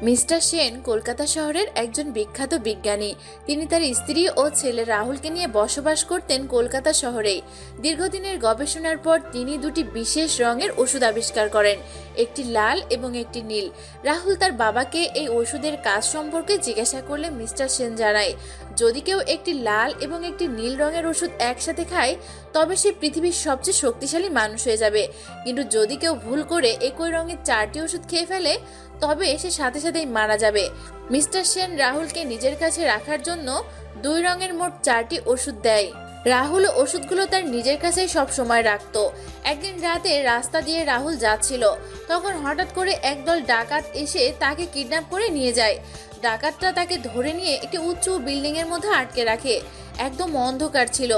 Mister Sen Kolkata শহরের একজন বিখ্যাত বিজ্ঞানী। তিনি তার স্ত্রী ও ছেলে রাহুলকে নিয়ে বসবাস করতেন কলকাতা শহরেই। দীর্ঘদিনের গবেষণার পর তিনি দুটি বিশেষ রঙের ওষুধ আবিষ্কার করেন, একটি লাল এবং একটি নীল। রাহুল তার বাবাকে এই ওষুধের কাজ সম্পর্কে জিজ্ঞাসা করলে মিস্টার সেন জানায়, যদি কেউ একটি লাল এবং একটি নীল রঙের ওষুধ একসাথে খায় তবে সে পৃথিবীর সবচেয়ে শক্তিশালী মানুষ হয়ে যাবে, কিন্তু যদি কেউ ভুল করে একই রঙের 4টি ওষুধ খেয়ে ফেলে তবে সে সাথে সাথেই মারা যাবে। মিস্টার সেন রাহুলকে নিজের কাছে রাখার জন্য 2 রঙের মোট 4টি ওষুধ দেয়। রাহুল ওষুধগুলো তার নিজের কাছেই সব সময় রাখতো। একদিন রাতে রাস্তা দিয়ে রাহুল যাচ্ছিল, তখন হঠাৎ করে একদল ডাকাত এসে তাকে কিডন্যাপ করে নিয়ে যায়। ডাকাতরা তাকে ধরে নিয়ে একটি উঁচু বিল্ডিং এর মধ্যে আটকে রাখে। একদম অন্ধকার ছিল,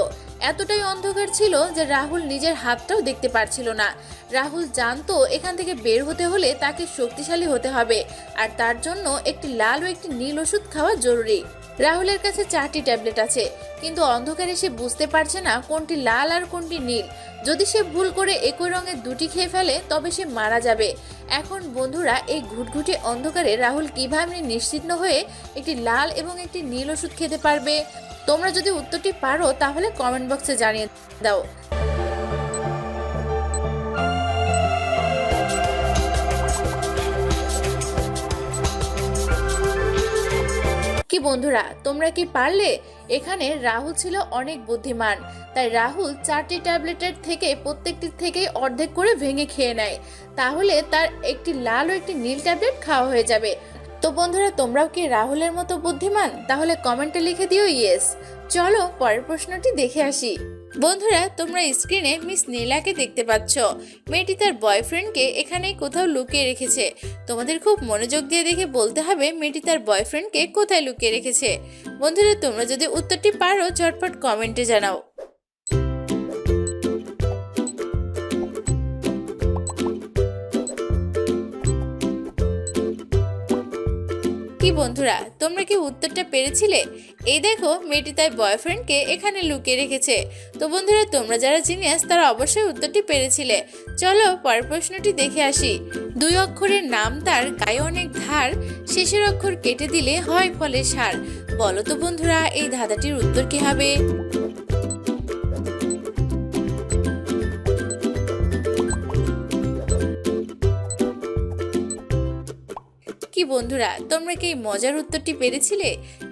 এতটাই অন্ধকার ছিল যে রাহুল নিজের হাতটাও দেখতে পারছিল না। রাহুল জানতো এখান থেকে বের হতে হলে তাকে শক্তিশালী হতে হবে, আর তার জন্য একটি লাল ও একটি নীল ওষুধ খাওয়া জরুরি। রাহুলের কাছে 4টি ট্যাবলেট আছে, কিন্তু অন্ধকারে সে বুঝতে পারছে না কোনটি লাল আর কোনটি নীল। যদি সে ভুল করে একই রঙের 2টি খেয়ে ফেলে তবে সে মারা যাবে। এখন বন্ধুরা, এই ঘুটঘুটে অন্ধকারে রাহুল কিভাবে নিশ্চিন্ত হয়ে একটি লাল এবং একটি নীল ওষুধ খেতে পারবে? তোমরা যদি উত্তরটি পারো তাহলে কমেন্ট বক্সে জানিয়ে দাও। কি বন্ধুরা, তোমরা কি পারলে? এখানে রাহুল ছিল অনেক বুদ্ধিমান, তাই রাহুল 4টি ট্যাবলেটের থেকে প্রত্যেকটি থেকে অর্ধেক করে ভেঙে খেয়ে নেয়। তাহলে তার একটি লাল ও একটি নীল ট্যাবলেট খাওয়া হয়ে যাবে। তো বন্ধুরা, তোমরাও কি রাহুলের মতো বুদ্ধিমান? তাহলে কমেন্টে লিখে দিও ইয়েস। চলো পরের প্রশ্নটি দেখে আসি। বন্ধুরা, তোমরা স্ক্রিনে মিস নীলাকে দেখতে পাচ্ছ। মেয়েটি তার বয়ফ্রেন্ডকে এখানেই কোথাও লুকিয়ে রেখেছে। তোমাদের খুব মনোযোগ দিয়ে দেখে বলতে হবে মেয়েটি তার বয়ফ্রেন্ডকে কোথায় লুকিয়ে রেখেছে। বন্ধুরা, তোমরা যদি উত্তরটি পারো ঝটপট কমেন্টে জানাও। কি বন্ধুরা, তোমরা কি উত্তরটা পেরেছিলে? এই দেখো, মেয়েটি তার বয়ফ্রেন্ডকে এখানে লুকিয়ে রেখেছে। তো বন্ধুরা, তোমরা যারা জিনিয়াস তারা অবশ্যই উত্তরটি পেরেছিলে। চলো পরের প্রশ্নটি দেখে আসি। 2 অক্ষরের নাম, তার গায়ে অনেক ধার, শেষের অক্ষর কেটে দিলে হয় ফলে সার। বলো তো বন্ধুরা, এই ধাঁধাটির উত্তর কি হবে? কি বন্ধুরা, তোমরা কি মজার উত্তরটি পেরেছিলে?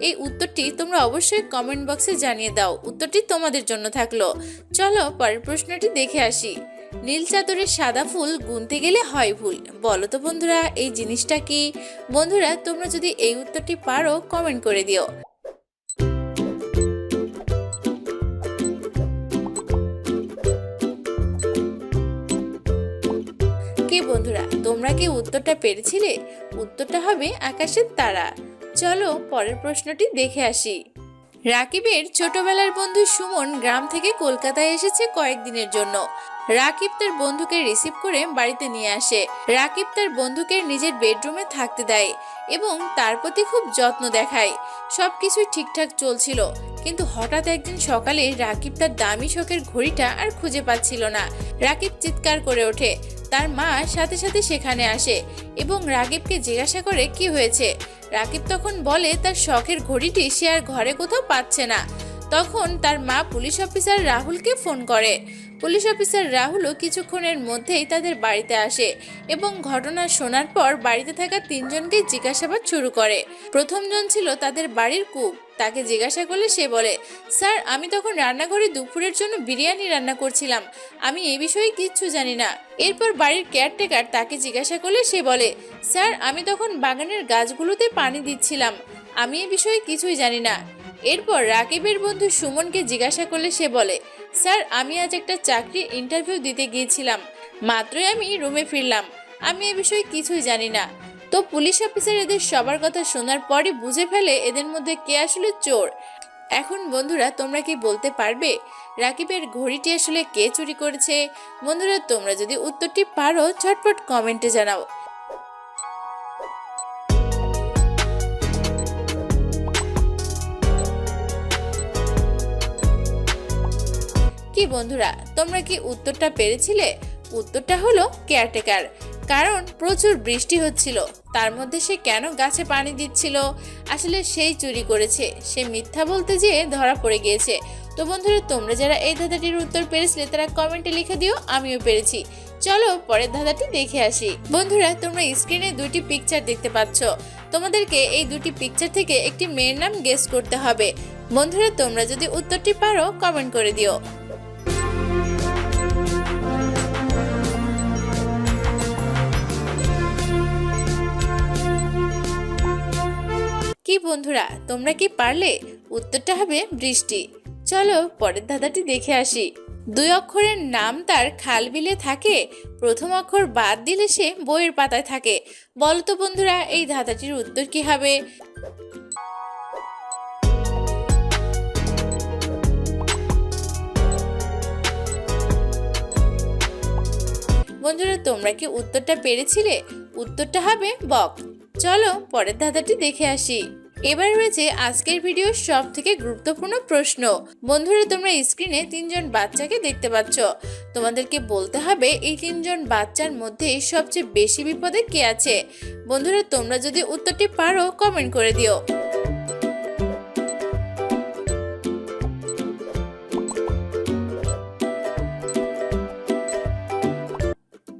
এই উত্তরটি তোমরা অবশ্যই কমেন্ট বক্সে জানিয়ে দাও। উত্তরটি তোমাদের জন্য থাকলো। চলো পরের প্রশ্নটি দেখে আসি। নীল চাদরের সাদা ফুল গুনতে গেলে হয় ভুল। বলো তো বন্ধুরা, এই জিনিসটা কি? বন্ধুরা, তোমরা যদি এই উত্তরটি পারো কমেন্ট করে দিও। কি বন্ধুরা, তোমরা কি উত্তরটা পেরেছিলে? উত্তরটা হবে আকাশের তারা। চলো পরের প্রশ্নটি দেখে আসি। রাকিবের ছোটবেলার বন্ধু সুমন গ্রাম থেকে কলকাতায় এসেছে কয়েকদিনের জন্য। রাকিব তার বন্ধুকে রিসিভ করে বাড়িতে নিয়ে আসে। রাকিব তার বন্ধুকে নিজের বেডরুমে থাকতে দেয় এবং তার প্রতি খুব যত্ন দেখায়। সবকিছুই ঠিকঠাক চলছিল, কিন্তু হঠাৎ একদিন সকালে রাকিব তার দামি শখের ঘড়িটা আর খুঁজে পাচ্ছিল না। রাকিব চিৎকার করে ওঠে। তার মা সাথে সাথে সেখানে আসে এবং রাকিবকে জিজ্ঞাসা করে কি হয়েছে। রাকিব তখন বলে তার শখের ঘড়িটি সে আর ঘরে কোথাও পাচ্ছে না। তখন তার মা পুলিশ অফিসার রাহুলকে ফোন করে। পুলিশ অফিসার রাহুলও কিছুক্ষণের মধ্যেই তাদের বাড়িতে আসে এবং ঘটনা শোনার পর বাড়িতে থাকা 3 জনকে জিজ্ঞাসাবাদ শুরু করে। প্রথমজন ছিল তাদের বাড়ির কুক। তাকে জিজ্ঞাসা করলে সে বলে, স্যার, আমি তখন রান্নাঘরে দুপুরের জন্য বিরিয়ানি রান্না করছিলাম, আমি এই বিষয়ে কিচ্ছু জানি না। এরপর বাড়ির কেয়ারটেকার তাকে জিজ্ঞাসা করলে সে বলে, স্যার, আমি তখন বাগানের গাছগুলোতে পানি দিচ্ছিলাম, আমি এই বিষয়ে কিছুই জানি না। এরপর রাকিবের বন্ধু সুমনকে জিজ্ঞাসা করলে সে বলে, স্যার, আমি আজ একটা চাকরির ইন্টারভিউ দিতে গিয়েছিলাম, মাত্রই আমি রুমে ফিরলাম, আমি এ বিষয়ে কিছুই জানি না। তো পুলিশ অফিসার এদের সবার কথা শোনার পরই বুঝে ফেলে এদের মধ্যে কে আসলে চোর। এখন বন্ধুরা, তোমরা কি বলতে পারবে রাকিবের ঘড়িটি আসলে কে চুরি করেছে? বন্ধুরা, তোমরা যদি উত্তরটি পারো ঝটপট কমেন্টে জানাও। কি বন্ধুরা, তোমরা কি উত্তরটা পেরেছিলে? উত্তরটা হলো কেয়ারটেকার। কারণ প্রচুর বৃষ্টি হচ্ছিল। তার মধ্যে সে কেন গাছে পানি দিচ্ছিল? আসলে সেই চুরি করেছে, সে মিথ্যা বলতে যেয়ে ধরা পড়ে গিয়েছে। তো বন্ধুরা, তোমরা যারা এই ধাঁধাটির উত্তর পেরেছিলে তারা কমেন্টে লিখে দিও আমিও পেরেছি। চলো পরের ধাঁধাটি দেখে আসি। বন্ধুরা, তোমরা স্ক্রিনে দুটি পিকচার দেখতে পাচ্ছ। তোমাদেরকে এই দুটি পিকচার থেকে একটি মেয়ের নাম গেস করতে হবে। বন্ধুরা, তোমরা যদি উত্তরটি পারো কমেন্ট করে দিও। কি বন্ধুরা, তোমরা কি পারলে? উত্তরটা হবে বৃষ্টি। চলো পরের ধাঁধাটি দেখে আসি। দুই অক্ষরের নাম তার খাল বিলে থাকে, প্রথম অক্ষর বাদ দিলে সে বইয়ের পাতায় থাকে। বলো তো বন্ধুরা, এই ধাঁধাটির উত্তর কি হবে? বন্ধুরা, তোমরা কি উত্তরটা পেরেছিলে? উত্তরটা হবে বক। চলো পরের ধাঁধাটি দেখে আসি। এবার রয়েছে আজকের ভিডিওর সব থেকে গুরুত্বপূর্ণ প্রশ্ন। বন্ধুরা, তোমরা স্ক্রিনে তিনজন বাচ্চাকে দেখতে পাচ্ছ। তোমাদেরকে বলতে হবে এই তিনজন বাচ্চার মধ্যে সবচেয়ে বেশি বিপদে কে আছে। বন্ধুরা, তোমরা যদি উত্তরটি পারো কমেন্ট করে দিও।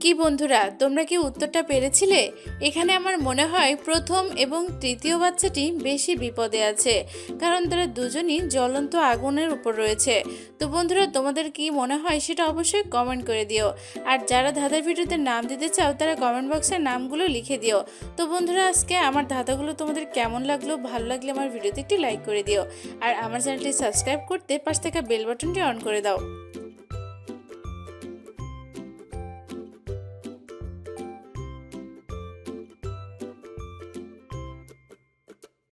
কি বন্ধুরা, তোমরা কি উত্তরটা পেরেছিলে? এখানে আমার মনে হয় প্রথম এবং তৃতীয় বাচ্চাটি বেশি বিপদে আছে, কারণ তারা দুজনই জ্বলন্ত আগুনের উপর রয়েছে। তো বন্ধুরা, তোমাদের কি মনে হয় সেটা অবশ্যই কমেন্ট করে দিও। আর যারা ধাঁধার ভিডিওতে নাম দিতে চাও তারা কমেন্ট বক্সে নামগুলো লিখে দিও। তো বন্ধুরা, আজকে আমার ধাঁধাগুলো তোমাদের কেমন লাগলো? ভালো লাগলে আমার ভিডিওতে একটি লাইক করে দিও। আর আমার চ্যানেলটি সাবস্ক্রাইব করতে পাশ থেকে বেল বাটনটি অন করে দাও।